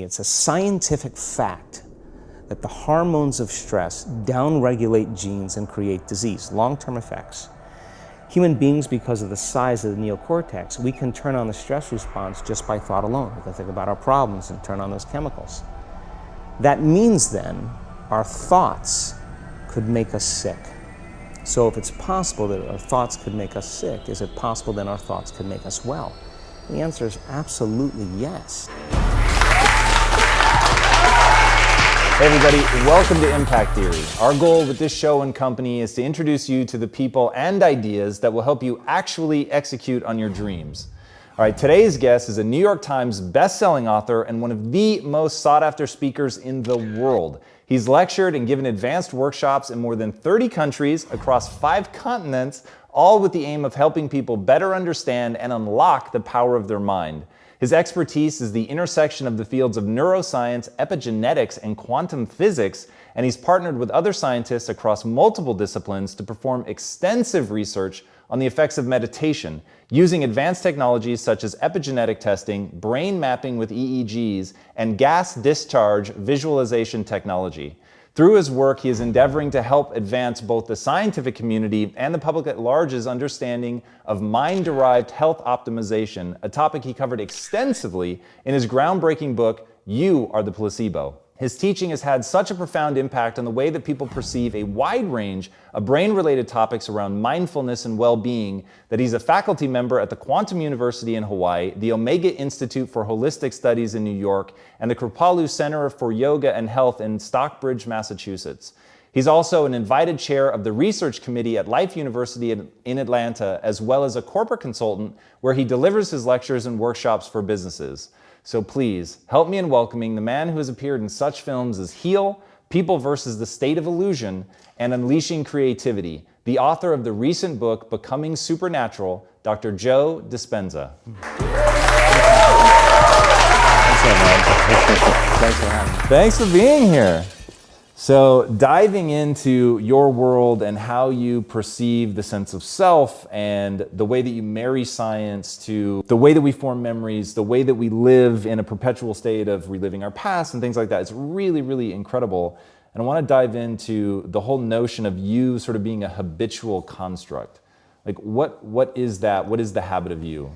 It's a scientific fact that the hormones of stress downregulate genes and create disease, long-term effects. Human beings, because of the size of the neocortex, we can turn on the stress response just by thought alone. We can think about our problems and turn on those chemicals. That means then our thoughts could make us sick. So if it's possible that our thoughts could make us sick, is it possible then our thoughts could make us well? The answer is absolutely yes. Hey everybody, welcome to Impact Theory. Our goal with this show and company is to introduce you to the people and ideas that will help you actually execute on your dreams. All right, today's guest is a New York Times best-selling author and one of the most sought-after speakers in the world. He's lectured and given advanced workshops in more than 30 countries across 5 continents, all with the aim of helping people better understand and unlock the power of their mind. His expertise is the intersection of the fields of neuroscience, epigenetics, and quantum physics, and he's partnered with other scientists across multiple disciplines to perform extensive research on the effects of meditation, using advanced technologies such as epigenetic testing, brain mapping with EEGs, and gas discharge visualization technology. Through his work, he is endeavoring to help advance both the scientific community and the public at large's understanding of mind-derived health optimization, a topic he covered extensively in his groundbreaking book, You Are the Placebo. His teaching has had such a profound impact on the way that people perceive a wide range of brain-related topics around mindfulness and well-being that he's a faculty member at the Quantum University in Hawaii, the Omega Institute for Holistic Studies in New York, and the Kripalu Center for Yoga and Health in Stockbridge, Massachusetts. He's also an invited chair of the research committee at Life University in Atlanta, as well as a corporate consultant where he delivers his lectures and workshops for businesses. So please, help me in welcoming the man who has appeared in such films as Heal, People versus the State of Illusion, and Unleashing Creativity, the author of the recent book, Becoming Supernatural, Dr. Joe Dispenza. Thanks for being here. So diving into your world and how you perceive the sense of self and the way that you marry science to the way that we form memories, the way that we live in a perpetual state of reliving our past and things like that, it's really, really incredible. And I want to dive into the whole notion of you sort of being a habitual construct. Like what is that? What is the habit of you?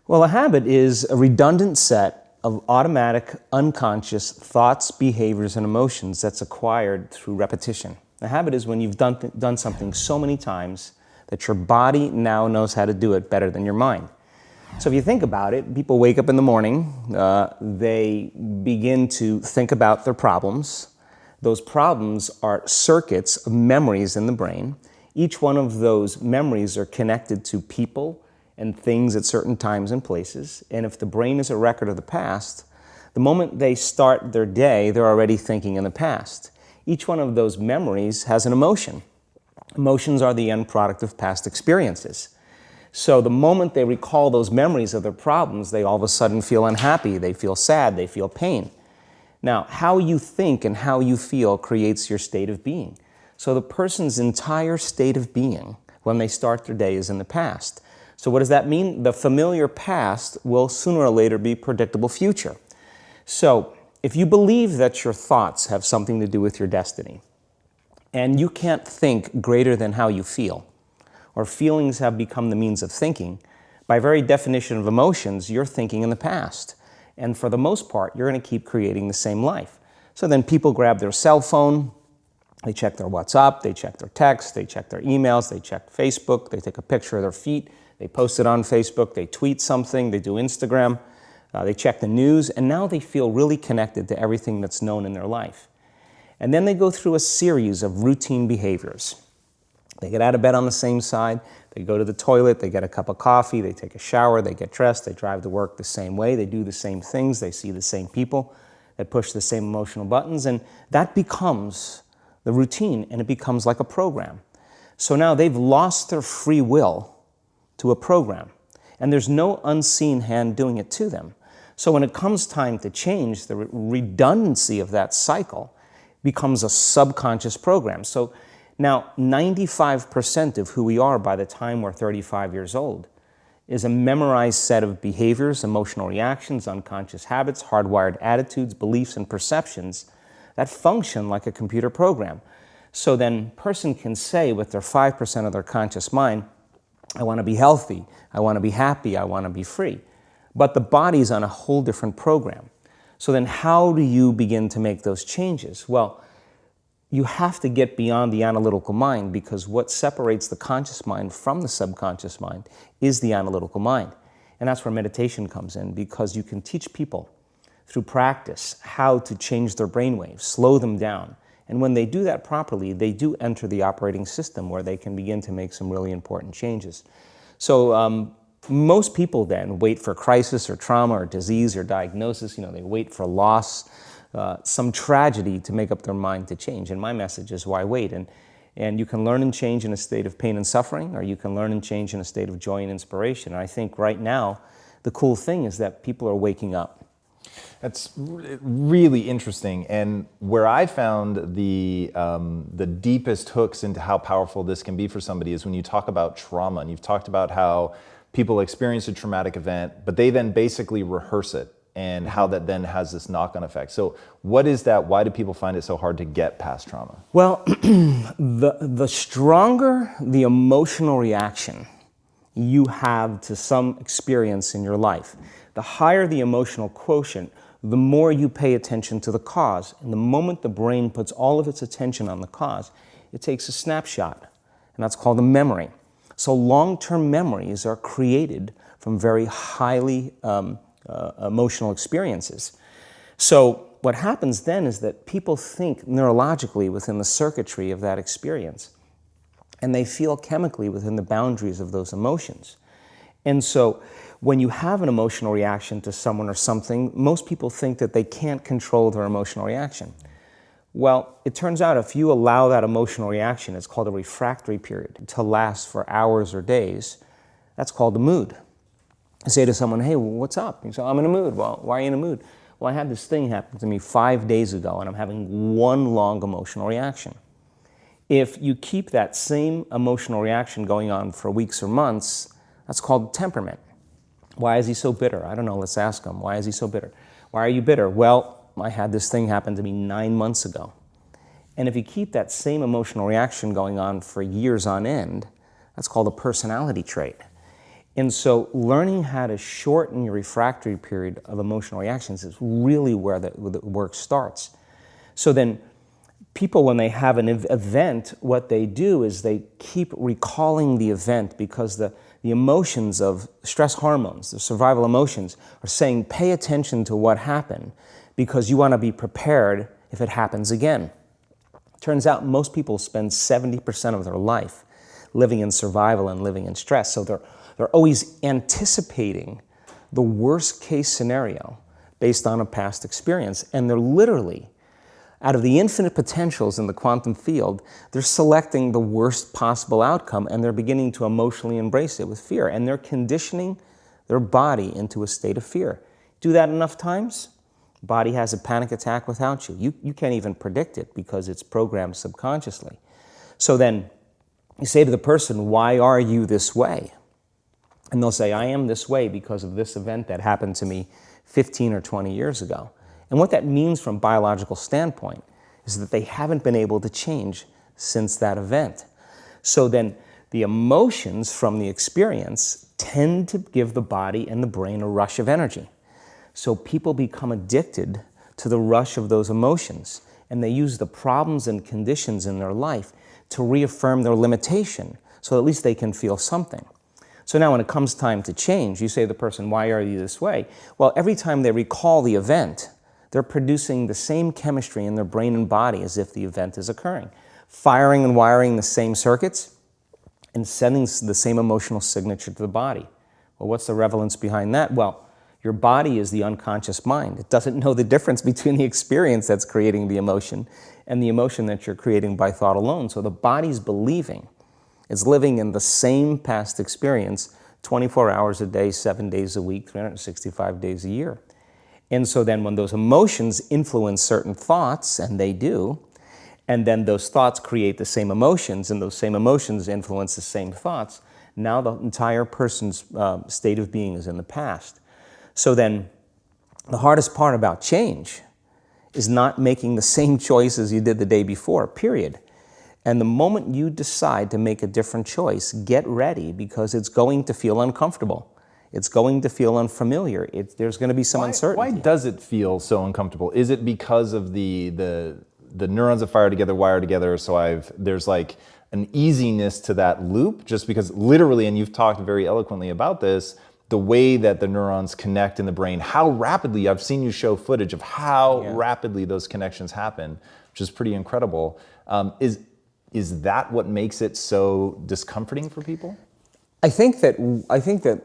Well, a habit is a redundant set of automatic, unconscious thoughts, behaviors, and emotions that's acquired through repetition. A habit is when you've done something so many times that your body now knows how to do it better than your mind. So if you think about it, people wake up in the morning, they begin to think about their problems. Those problems are circuits of memories in the brain. Each one of those memories are connected to people and things at certain times and places. And if the brain is a record of the past, the moment they start their day, they're already thinking in the past. Each one of those memories has an emotion. Emotions are the end product of past experiences. So the moment they recall those memories of their problems, they all of a sudden feel unhappy, they feel sad, they feel pain. Now, how you think and how you feel creates your state of being. So the person's entire state of being when they start their day is in the past. So what does that mean? The familiar past will sooner or later be predictable future. So if you believe that your thoughts have something to do with your destiny, and you can't think greater than how you feel, or feelings have become the means of thinking, by very definition of emotions, you're thinking in the past. And for the most part, you're going to keep creating the same life. So then people grab their cell phone, they check their WhatsApp, they check their text, they check their emails, they check Facebook, they take a picture of their feet, they post it on Facebook, they tweet something, they do Instagram, they check the news, and now they feel really connected to everything that's known in their life. And then they go through a series of routine behaviors. They get out of bed on the same side, they go to the toilet, they get a cup of coffee, they take a shower, they get dressed, they drive to work the same way, they do the same things, they see the same people, that push the same emotional buttons, and that becomes the routine, and it becomes like a program. So now they've lost their free will to a program, and there's no unseen hand doing it to them. So when it comes time to change, the redundancy of that cycle becomes a subconscious program. So now 95% of who we are by the time we're 35 years old is a memorized set of behaviors, emotional reactions, unconscious habits, hardwired attitudes, beliefs, and perceptions that function like a computer program. So then a person can say with their 5% of their conscious mind, I want to be healthy, I want to be happy, I want to be free. But the body's on a whole different program. So then how do you begin to make those changes? Well, you have to get beyond the analytical mind, because what separates the conscious mind from the subconscious mind is the analytical mind. And that's where meditation comes in, because you can teach people through practice how to change their brainwaves, slow them down. And when they do that properly, they do enter the operating system where they can begin to make some really important changes. So most people then wait for crisis or trauma or disease or diagnosis. They wait for loss, some tragedy to make up their mind to change. And my message is, why wait? And you can learn and change in a state of pain and suffering, or you can learn and change in a state of joy and inspiration. And I think right now, the cool thing is that people are waking up. That's really interesting. And where I found the deepest hooks into how powerful this can be for somebody is when you talk about trauma. And you've talked about how people experience a traumatic event, but they then basically rehearse it, and how that then has this knock-on effect. So what is that? Why do people find it so hard to get past trauma? Well, the stronger the emotional reaction you have to some experience in your life, the higher the emotional quotient, the more you pay attention to the cause. And the moment the brain puts all of its attention on the cause, it takes a snapshot, and that's called a memory. So long-term memories are created from very highly emotional experiences. So what happens then is that people think neurologically within the circuitry of that experience, and they feel chemically within the boundaries of those emotions. And so when you have an emotional reaction to someone or something, most people think that they can't control their emotional reaction. Well, it turns out if you allow that emotional reaction, it's called a refractory period, to last for hours or days, that's called a mood. I say to someone, hey, what's up? You say, I'm in a mood. Well, why are you in a mood? Well, I had this thing happen to me 5 days ago, and I'm having one long emotional reaction. If you keep that same emotional reaction going on for weeks or months, that's called temperament. Why is he so bitter? I don't know, let's ask him. Why is he so bitter? Why are you bitter? Well, I had this thing happen to me 9 months ago. And if you keep that same emotional reaction going on for years on end, that's called a personality trait. And so learning how to shorten your refractory period of emotional reactions is really where the work starts. So then people, when they have an event, what they do is they keep recalling the event, because the emotions of stress hormones, the survival emotions, are saying, pay attention to what happened, because you want to be prepared if it happens again. Turns out most people spend 70% of their life living in survival and living in stress. So they're always anticipating the worst case scenario based on a past experience. And they're literally, out of the infinite potentials in the quantum field, they're selecting the worst possible outcome, and they're beginning to emotionally embrace it with fear. And they're conditioning their body into a state of fear. Do that enough times, body has a panic attack without you. You can't even predict it because it's programmed subconsciously. So then you say to the person, why are you this way? And they'll say, I am this way because of this event that happened to me 15 or 20 years ago. And what that means from a biological standpoint is that they haven't been able to change since that event. So then the emotions from the experience tend to give the body and the brain a rush of energy. So people become addicted to the rush of those emotions, and they use the problems and conditions in their life to reaffirm their limitation, so at least they can feel something. So now when it comes time to change, you say to the person, why are you this way? Well, every time they recall the event, they're producing the same chemistry in their brain and body as if the event is occurring, firing and wiring the same circuits and sending the same emotional signature to the body. Well, what's the relevance behind that? Well, your body is the unconscious mind. It doesn't know the difference between the experience that's creating the emotion and the emotion that you're creating by thought alone. So the body's believing it's living in the same past experience 24 hours a day, 7 days a week, 365 days a year. And so then when those emotions influence certain thoughts, and they do, and then those thoughts create the same emotions, and those same emotions influence the same thoughts, Now the entire person's state of being is in the past. So then the hardest part about change is not making the same choices you did the day before, period. And the moment you decide to make a different choice, get ready, because it's going to feel uncomfortable. It's going to feel unfamiliar. There's going to be some uncertainty. Why does it feel so uncomfortable? Is it because of the neurons that fire together, wire together, so there's like an easiness to that loop, just because literally, and you've talked very eloquently about this, the way that the neurons connect in the brain, how rapidly, I've seen you show footage of how rapidly those connections happen, which is pretty incredible. Is that what makes it so discomforting for people? I think that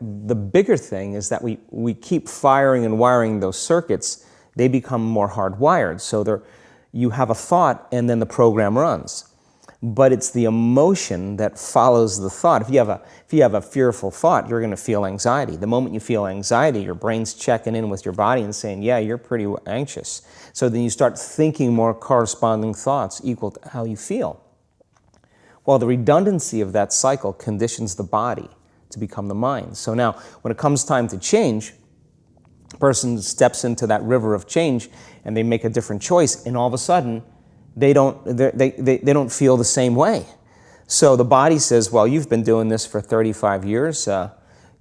the bigger thing is that we keep firing and wiring those circuits. They become more hardwired. So you have a thought and then the program runs. But it's the emotion that follows the thought. If you have a fearful thought, you're going to feel anxiety. The moment you feel anxiety, your brain's checking in with your body and saying, yeah, you're pretty anxious. So then you start thinking more corresponding thoughts equal to how you feel. Well, the redundancy of that cycle conditions the body to become the mind. So now, when it comes time to change, a person steps into that river of change and they make a different choice, and all of a sudden, they don't feel the same way. So the body says, well, you've been doing this for 35 years. You're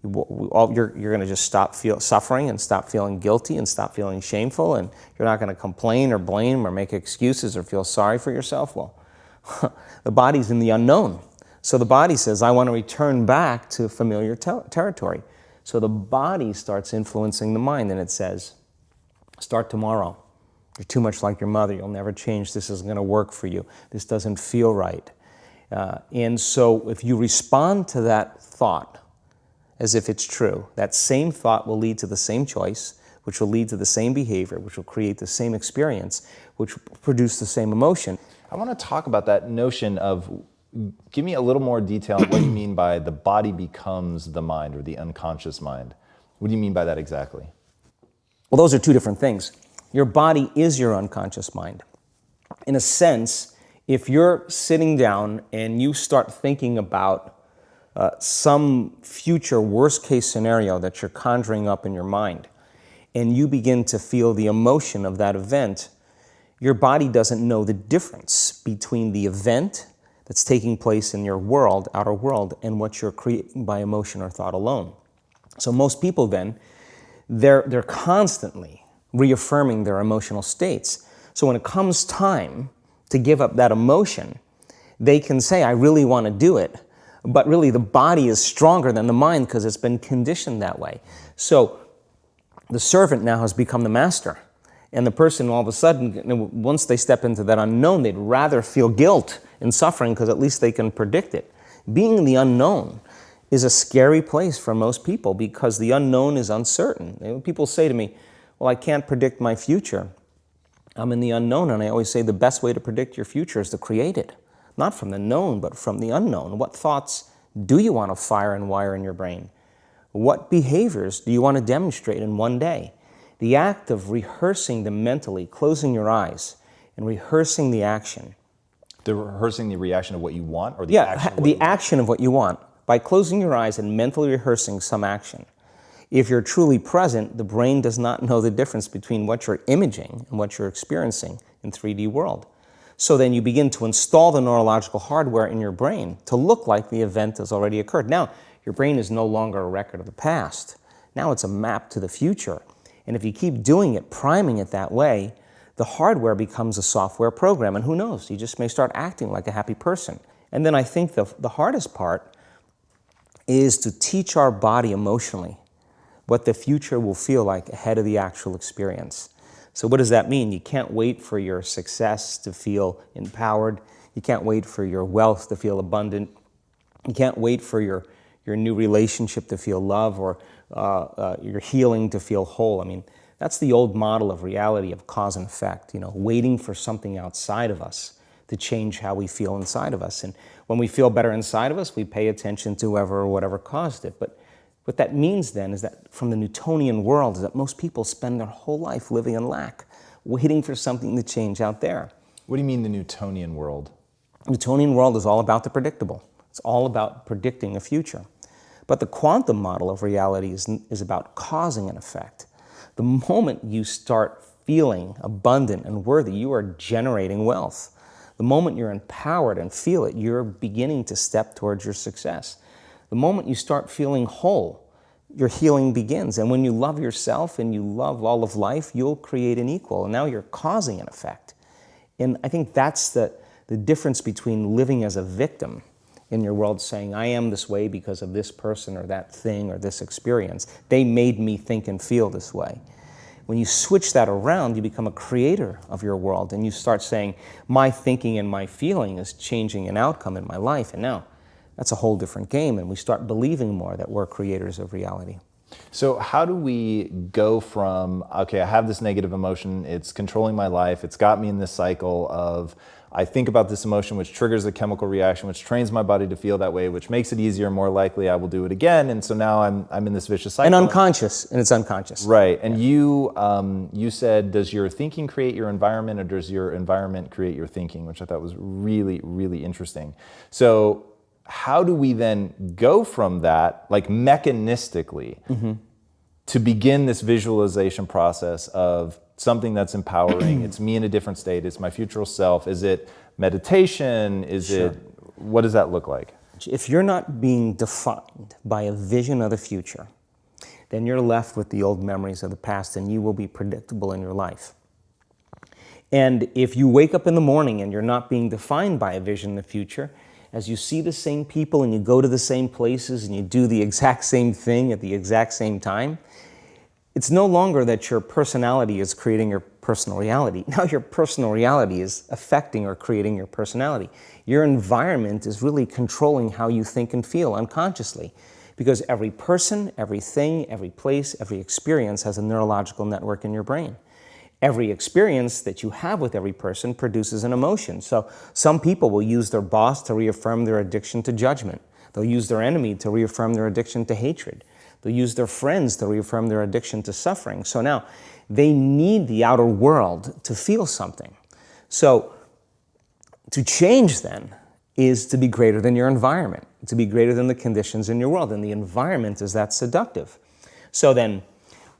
going to just stop suffering and stop feeling guilty and stop feeling shameful, and you're not going to complain or blame or make excuses or feel sorry for yourself. Well, the body's in the unknown. So the body says, I want to return back to familiar territory. So the body starts influencing the mind, and it says, start tomorrow. You're too much like your mother. You'll never change. This isn't going to work for you. This doesn't feel right. And so if you respond to that thought as if it's true, that same thought will lead to the same choice, which will lead to the same behavior, which will create the same experience, which will produce the same emotion. I want to talk about that notion of, give me a little more detail on what you mean by the body becomes the mind, or the unconscious mind. What do you mean by that exactly? Well, those are two different things. Your body is your unconscious mind. In a sense, if you're sitting down and you start thinking about some future worst-case scenario that you're conjuring up in your mind, and you begin to feel the emotion of that event, your body doesn't know the difference between the event that's taking place in your world, outer world, and what you're creating by emotion or thought alone. So most people then, they're constantly reaffirming their emotional states. So when it comes time to give up that emotion, they can say, I really want to do it, but really the body is stronger than the mind because it's been conditioned that way. So the servant now has become the master. And the person, all of a sudden, once they step into that unknown, they'd rather feel guilt and suffering because at least they can predict it. Being in the unknown is a scary place for most people because the unknown is uncertain. People say to me, well, I can't predict my future. I'm in the unknown, and I always say the best way to predict your future is to create it. Not from the known, but from the unknown. What thoughts do you want to fire and wire in your brain? What behaviors do you want to demonstrate in one day? The act of rehearsing them mentally, closing your eyes, and rehearsing the action. Rehearsing the reaction of what you want, or action of what you want. By closing your eyes and mentally rehearsing some action. If you're truly present, the brain does not know the difference between what you're imaging and what you're experiencing in 3D world. So then you begin to install the neurological hardware in your brain to look like the event has already occurred. Now, your brain is no longer a record of the past. Now it's a map to the future. And if you keep doing it, priming it that way, the hardware becomes a software program. And who knows, you just may start acting like a happy person. And then I think the hardest part is to teach our body emotionally what the future will feel like ahead of the actual experience. So what does that mean? You can't wait for your success to feel empowered. You can't wait for your wealth to feel abundant. You can't wait for your new relationship to feel love, or your healing to feel whole. I mean, that's the old model of reality, of cause and effect, waiting for something outside of us to change how we feel inside of us. And when we feel better inside of us, we pay attention to whoever or whatever caused it. But what that means then is that from the Newtonian world is that most people spend their whole life living in lack, waiting for something to change out there. What do you mean the Newtonian world? The Newtonian world is all about the predictable. It's all about predicting a future. But the quantum model of reality is about causing an effect. The moment you start feeling abundant and worthy, you are generating wealth. The moment you're empowered and feel it, you're beginning to step towards your success. The moment you start feeling whole, your healing begins. And when you love yourself and you love all of life, you'll create an equal. And now you're causing an effect. And I think that's the difference between living as a victim in your world, saying, I am this way because of this person or that thing or this experience. They made me think and feel this way. When you switch that around, you become a creator of your world, and you start saying, my thinking and my feeling is changing an outcome in my life. And now that's a whole different game, and we start believing more that we're creators of reality. So how do we go from, okay, I have this negative emotion, it's controlling my life, it's got me in this cycle of, I think about this emotion, which triggers a chemical reaction, which trains my body to feel that way, which makes it easier, more likely I will do it again. And so now I'm in this vicious cycle. And it's unconscious. Right. And you said, does your thinking create your environment, or does your environment create your thinking, which I thought was really, really interesting. So how do we then go from that, like mechanistically, to begin this visualization process of something that's empowering? It's me in a different state. It's my future self. Is it meditation? What does that look like? If you're not being defined by a vision of the future, then you're left with the old memories of the past, and you will be predictable in your life. And if you wake up in the morning and you're not being defined by a vision in the future, as you see the same people and you go to the same places and you do the exact same thing at the exact same time, it's no longer that your personality is creating your personal reality. Now your personal reality is affecting or creating your personality. Your environment is really controlling how you think and feel unconsciously, because every person, everything, every place, every experience has a neurological network in your brain. Every experience that you have with every person produces an emotion. So some people will use their boss to reaffirm their addiction to judgment. They'll use their enemy to reaffirm their addiction to hatred. They'll use their friends to reaffirm their addiction to suffering. So now they need the outer world to feel something. So to change then is to be greater than your environment, to be greater than the conditions in your world. And the environment is that seductive. So then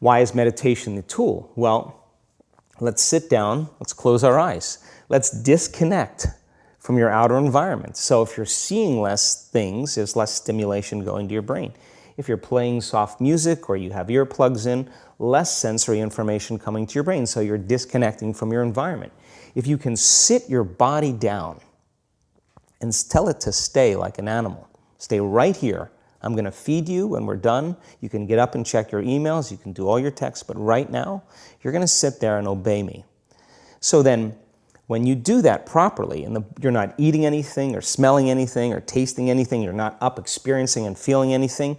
why is meditation the tool? Well, let's sit down, let's close our eyes. Let's disconnect from your outer environment. So if you're seeing less things, there's less stimulation going to your brain. If you're playing soft music or you have earplugs in, less sensory information coming to your brain, so you're disconnecting from your environment. If you can sit your body down and tell it to stay like an animal, stay right here. I'm going to feed you when we're done. You can get up and check your emails. You can do all your texts. But right now, you're going to sit there and obey me. So then, when you do that properly, and you're not eating anything or smelling anything or tasting anything, you're not up experiencing and feeling anything,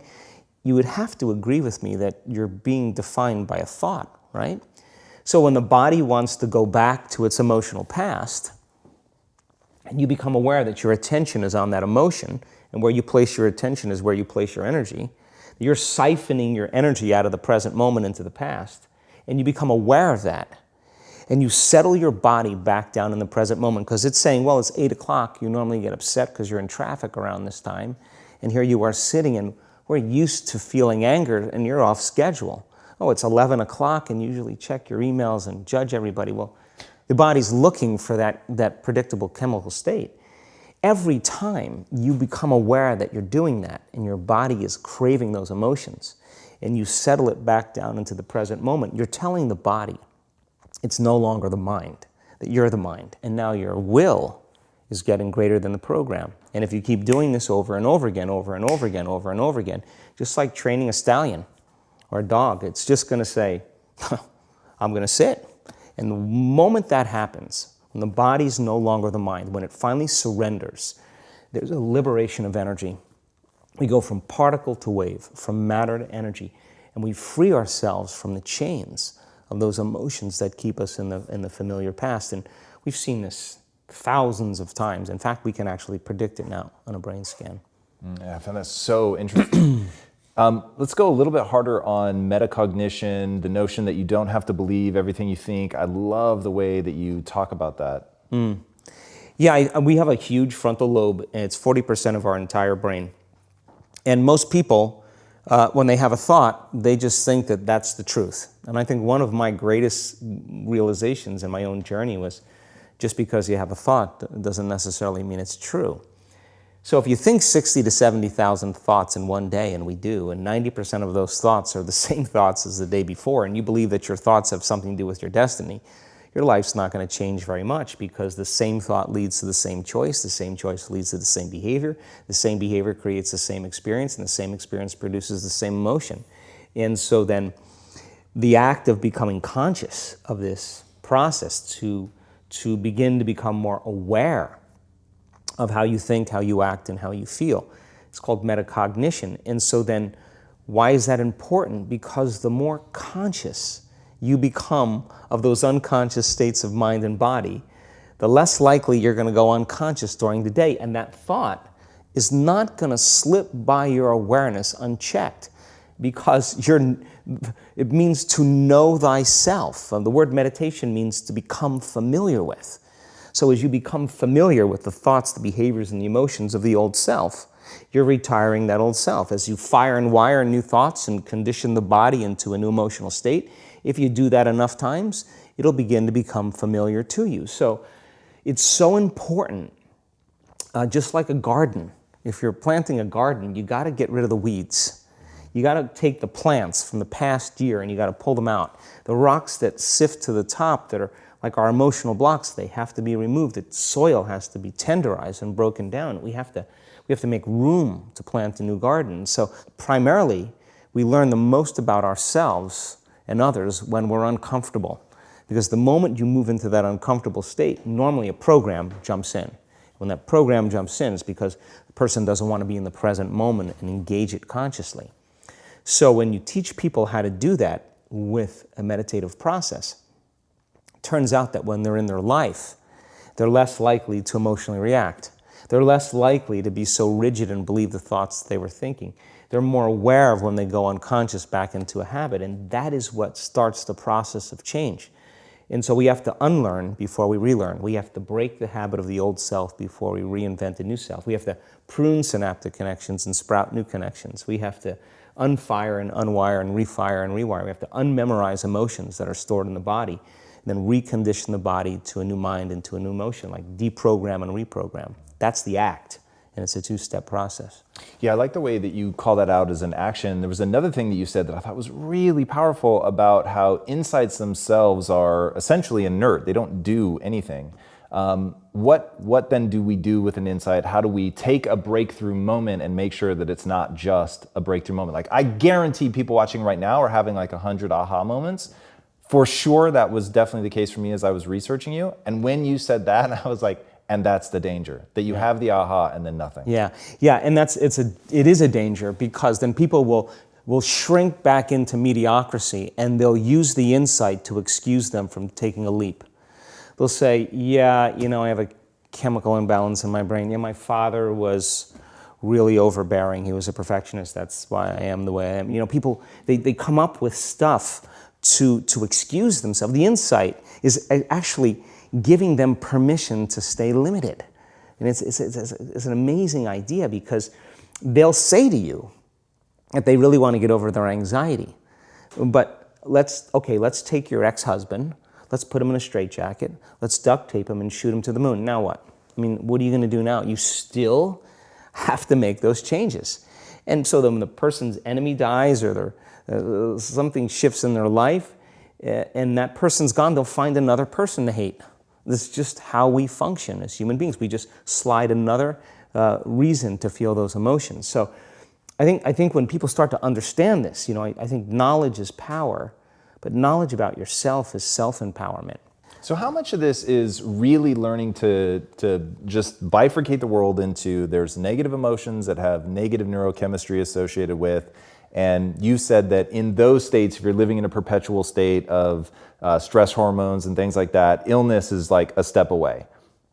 you would have to agree with me that you're being defined by a thought, right? So when the body wants to go back to its emotional past, and you become aware that your attention is on that emotion, and where you place your attention is where you place your energy, you're siphoning your energy out of the present moment into the past, and you become aware of that. And you settle your body back down in the present moment, because it's saying, well, it's 8 o'clock. You normally get upset because you're in traffic around this time, and here you are sitting, and we're used to feeling anger, and you're off schedule. Oh, it's 11 o'clock, and you usually check your emails and judge everybody. Well, the body's looking for that predictable chemical state. Every time you become aware that you're doing that, and your body is craving those emotions, and you settle it back down into the present moment, you're telling the body it's no longer the mind, that you're the mind, and now your will is getting greater than the program. And if you keep doing this over and over again, over and over again, over and over again, just like training a stallion or a dog, it's just going to say, I'm going to sit. And the moment that happens, when the body's no longer the mind, when it finally surrenders, there's a liberation of energy. We go from particle to wave, from matter to energy, and we free ourselves from the chains of those emotions that keep us in the familiar past. And we've seen this thousands of times. In fact, we can actually predict it now on a brain scan. Yeah, I found that so interesting. Let's go a little bit harder on metacognition, the notion that you don't have to believe everything you think. I love the way that you talk about that. Yeah, we have a huge frontal lobe, and it's 40% of our entire brain. And most people, when they have a thought, they just think that that's the truth. And I think one of my greatest realizations in my own journey was just because you have a thought doesn't necessarily mean it's true. So if you think 60 to 70,000 thoughts in one day, and we do, and 90% of those thoughts are the same thoughts as the day before, and you believe that your thoughts have something to do with your destiny, your life's not going to change very much, because the same thought leads to the same choice leads to the same behavior creates the same experience, and the same experience produces the same emotion. And so then the act of becoming conscious of this process to begin to become more aware of how you think, how you act, and how you feel, it's called metacognition. And so then why is that important? Because the more conscious you become of those unconscious states of mind and body, the less likely you're going to go unconscious during the day. And that thought is not going to slip by your awareness unchecked, because it means to know thyself. The word meditation means to become familiar with. So as you become familiar with the thoughts, the behaviors, and the emotions of the old self, you're retiring that old self. As you fire and wire new thoughts and condition the body into a new emotional state, if you do that enough times, it'll begin to become familiar to you. So it's so important, just like a garden. If you're planting a garden, you got to get rid of the weeds. You got to take the plants from the past year and you got to pull them out. The rocks that sift to the top that are like our emotional blocks, they have to be removed. The soil has to be tenderized and broken down. We have to make room to plant a new garden. So primarily, we learn the most about ourselves and others when we're uncomfortable. Because the moment you move into that uncomfortable state, normally a program jumps in. When that program jumps in, it's because the person doesn't want to be in the present moment and engage it consciously. So when you teach people how to do that with a meditative process, it turns out that when they're in their life, they're less likely to emotionally react. They're less likely to be so rigid and believe the thoughts they were thinking. They're more aware of when they go unconscious back into a habit, and that is what starts the process of change. And so we have to unlearn before we relearn. We have to break the habit of the old self before we reinvent a new self. We have to prune synaptic connections and sprout new connections. We have to unfire and unwire and refire and rewire. We have to unmemorize emotions that are stored in the body, and then recondition the body to a new mind and to a new emotion, like deprogram and reprogram. That's the act, and it's a two-step process. Yeah, I like the way that you call that out as an action. There was another thing that you said that I thought was really powerful about how insights themselves are essentially inert. They don't do anything. What then do we do with an insight? How do we take a breakthrough moment and make sure that it's not just a breakthrough moment? Like, I guarantee people watching right now are having like 100 aha moments. For sure, that was definitely the case for me as I was researching you. And when you said that, I was like, and that's the danger, that you have the aha and then nothing. Yeah, and it is a danger, because then people will shrink back into mediocrity, and they'll use the insight to excuse them from taking a leap. They'll say, yeah, I have a chemical imbalance in my brain. Yeah, my father was really overbearing. He was a perfectionist. That's why I am the way I am. People, they come up with stuff to excuse themselves. The insight is actually giving them permission to stay limited. And it's an amazing idea, because they'll say to you that they really want to get over their anxiety. But let's take your ex-husband, let's put him in a straitjacket, let's duct tape him and shoot him to the moon. Now what? I mean, what are you going to do now? You still have to make those changes. And so then when the person's enemy dies, or something shifts in their life, and that person's gone, they'll find another person to hate. This is just how we function as human beings. We just slide another reason to feel those emotions. So I think when people start to understand this, I think knowledge is power, but knowledge about yourself is self-empowerment. So how much of this is really learning to just bifurcate the world into, there's negative emotions that have negative neurochemistry associated with, and you said that in those states, if you're living in a perpetual state of stress hormones and things like that, illness is like a step away.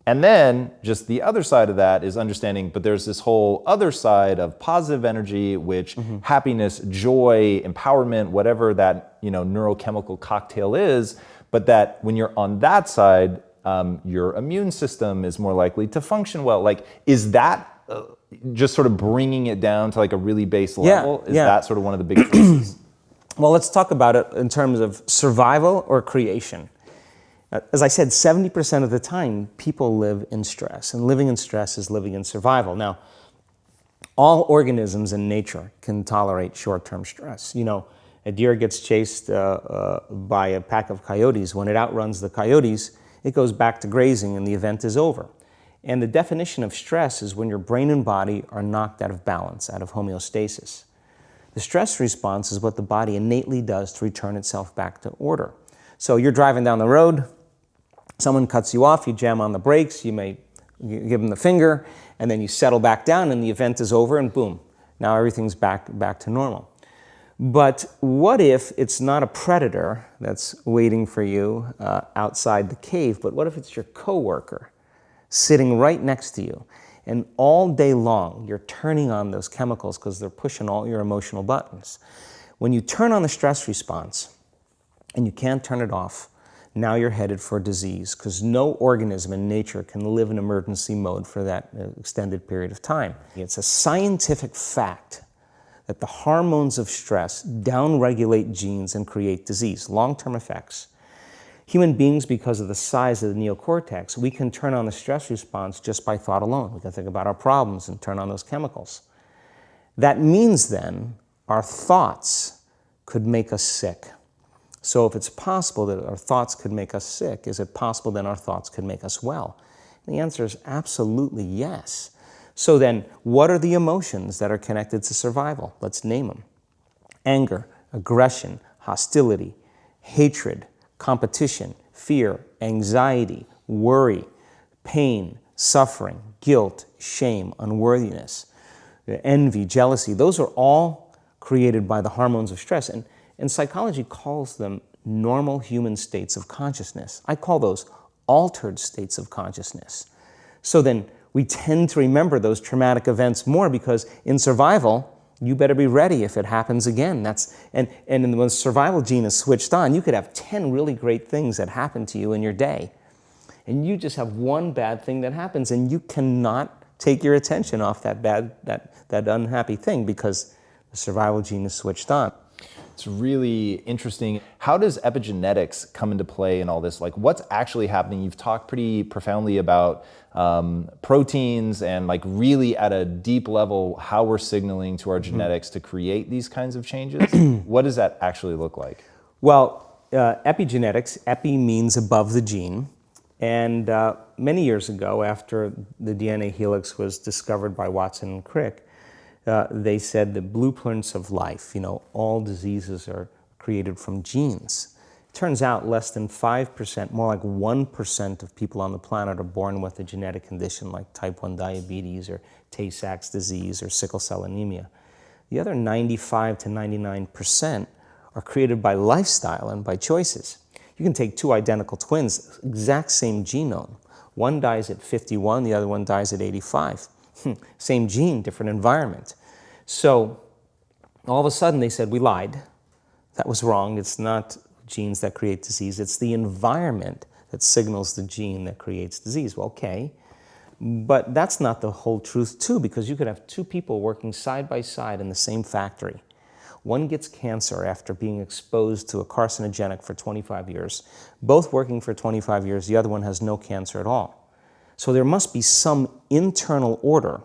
And then just the other side of that is understanding, but there's this whole other side of positive energy, which happiness, joy, empowerment, whatever that neurochemical cocktail is, but that when you're on that side, your immune system is more likely to function well. Like, is that just sort of bringing it down to like a really base Yeah, level, is yeah. that sort of one of the big choices? Well, let's talk about it in terms of survival or creation. As I said, 70% of the time, people live in stress, and living in stress is living in survival. Now, all organisms in nature can tolerate short-term stress. You know, a deer gets chased by a pack of coyotes. When it outruns the coyotes, it goes back to grazing and the event is over. And the definition of stress is when your brain and body are knocked out of balance, out of homeostasis. The stress response is what the body innately does to return itself back to order. So you're driving down the road, someone cuts you off, you jam on the brakes, you may give them the finger, and then you settle back down and the event is over and boom, now everything's back to normal. But what if it's not a predator that's waiting for you outside the cave, but what if it's your coworker sitting right next to you? And all day long, you're turning on those chemicals because they're pushing all your emotional buttons. When you turn on the stress response and you can't turn it off, now you're headed for disease because no organism in nature can live in emergency mode for that extended period of time. It's a scientific fact that the hormones of stress downregulate genes and create disease, long-term effects. Human beings, because of the size of the neocortex, we can turn on the stress response just by thought alone. We can think about our problems and turn on those chemicals. That means then our thoughts could make us sick. So if it's possible that our thoughts could make us sick, is it possible then our thoughts could make us well? And the answer is absolutely yes. So then, what are the emotions that are connected to survival? Let's name them. Anger, aggression, hostility, hatred, competition, fear, anxiety, worry, pain, suffering, guilt, shame, unworthiness, envy, jealousy. Those are all created by the hormones of stress. And psychology calls them normal human states of consciousness. I call those altered states of consciousness. So then we tend to remember those traumatic events more because in survival, you better be ready if it happens again. And when the survival gene is switched on, you could have 10 really great things that happen to you in your day. And you just have one bad thing that happens and you cannot take your attention off that unhappy thing because the survival gene is switched on. It's really interesting. How does epigenetics come into play in all this? Like, what's actually happening? You've talked pretty profoundly about proteins and like really at a deep level how we're signaling to our genetics to create these kinds of changes. What does that actually look like? Well, epigenetics, epi means above the gene. And many years ago, after the DNA helix was discovered by Watson and Crick, they said the blueprints of life, all diseases are created from genes. It turns out less than 5%, more like 1% of people on the planet are born with a genetic condition like type 1 diabetes or Tay-Sachs disease or sickle cell anemia. The other 95 to 99% are created by lifestyle and by choices. You can take two identical twins, exact same genome. One dies at 51, the other one dies at 85. Same gene, different environment. So all of a sudden they said, we lied. That was wrong. It's not genes that create disease. It's the environment that signals the gene that creates disease. Well, okay. But that's not the whole truth too, because you could have two people working side by side in the same factory. One gets cancer after being exposed to a carcinogenic for 25 years. Both working for 25 years, the other one has no cancer at all. So there must be some internal order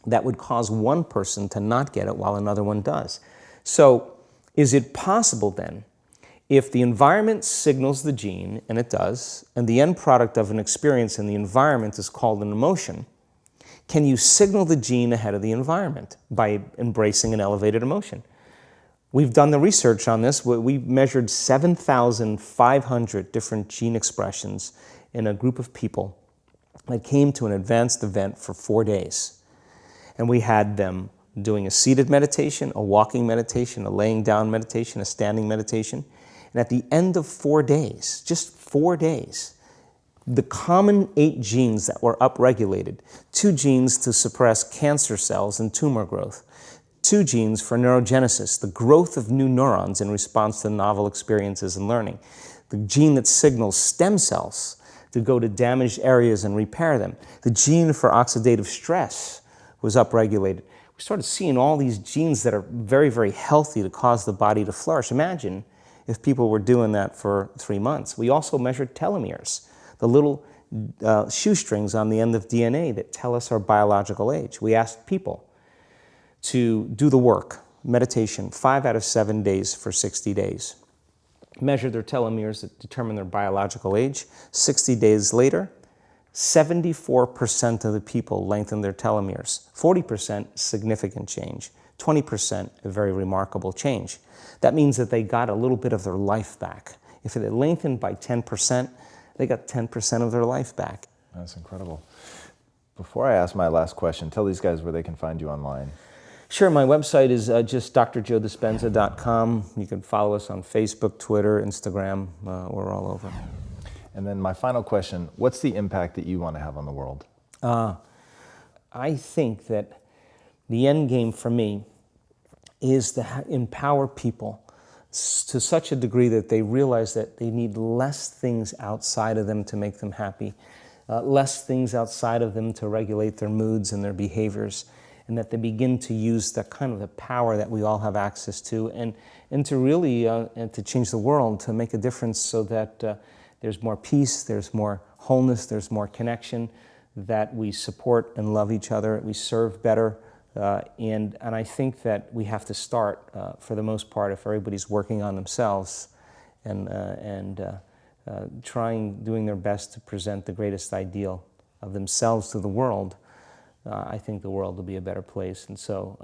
that would cause one person to not get it while another one does. So is it possible then, if the environment signals the gene, and it does, and the end product of an experience in the environment is called an emotion, can you signal the gene ahead of the environment by embracing an elevated emotion? We've done the research on this. We measured 7,500 different gene expressions in a group of people that came to an advanced event for 4 days. And we had them doing a seated meditation, a walking meditation, a laying down meditation, a standing meditation. And at the end of 4 days, just 4 days, the common 8 genes that were upregulated, 2 genes to suppress cancer cells and tumor growth, 2 genes for neurogenesis, the growth of new neurons in response to novel experiences and learning, the gene that signals stem cells to go to damaged areas and repair them, the gene for oxidative stress, was upregulated. We started seeing all these genes that are very, very healthy to cause the body to flourish. Imagine if people were doing that for 3 months. We also measured telomeres, the little shoestrings on the end of DNA that tell us our biological age. We asked people to do the work, meditation, 5 out of 7 days for 60 days. Measure their telomeres that determine their biological age. 60 days later, 74% of the people lengthened their telomeres. 40% significant change. 20% a very remarkable change. That means that they got a little bit of their life back. If it lengthened by 10%, they got 10% of their life back. That's incredible. Before I ask my last question, tell these guys where they can find you online. Sure, my website is just drjoedispenza.com. You can follow us on Facebook, Twitter, Instagram. We're all over. And then my final question, what's the impact that you want to have on the world? I think that the end game for me is to empower people to such a degree that they realize that they need less things outside of them to make them happy, less things outside of them to regulate their moods and their behaviors, and that they begin to use the kind of the power that we all have access to, and to really and to change the world, to make a difference so that there's more peace, there's more wholeness, there's more connection, that we support and love each other, we serve better. And I think that we have to start, for the most part, if everybody's working on themselves and doing their best to present the greatest ideal of themselves to the world, I think the world will be a better place. And so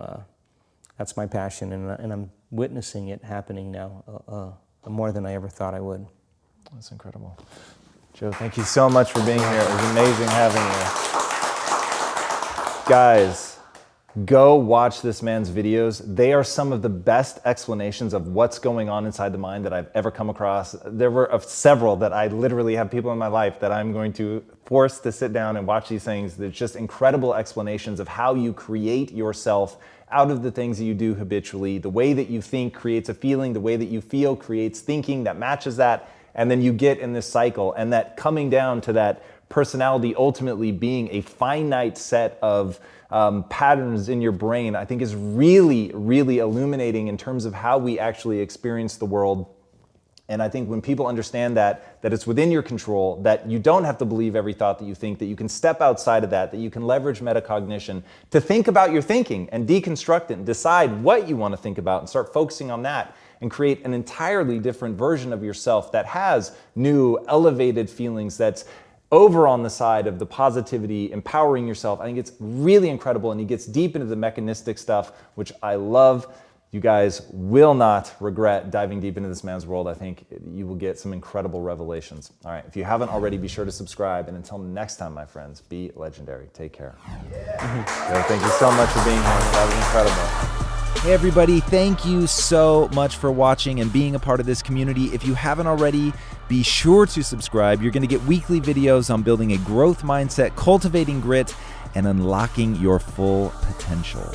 that's my passion, and I'm witnessing it happening now more than I ever thought I would. That's incredible. Joe, thank you so much for being here. It was amazing having you. Guys, go watch this man's videos. They are some of the best explanations of what's going on inside the mind that I've ever come across. There were several that I literally have people in my life that I'm going to force to sit down and watch these things. There's just incredible explanations of how you create yourself out of the things that you do habitually. The way that you think creates a feeling. The way that you feel creates thinking that matches that. And then you get in this cycle, and that coming down to that personality ultimately being a finite set of patterns in your brain, I think is really, really illuminating in terms of how we actually experience the world. And I think when people understand that it's within your control, that you don't have to believe every thought that you think, that you can step outside of that you can leverage metacognition to think about your thinking and deconstruct it and decide what you want to think about and start focusing on that, and create an entirely different version of yourself that has new, elevated feelings, that's over on the side of the positivity, empowering yourself. I think it's really incredible, and he gets deep into the mechanistic stuff, which I love. You guys will not regret diving deep into this man's world. I think you will get some incredible revelations. All right, if you haven't already, be sure to subscribe. And until next time, my friends, be legendary. Take care. Yeah. Thank you so much for being here. That was incredible. Hey everybody, thank you so much for watching and being a part of this community. If you haven't already, be sure to subscribe. You're going to get weekly videos on building a growth mindset, cultivating grit, and unlocking your full potential.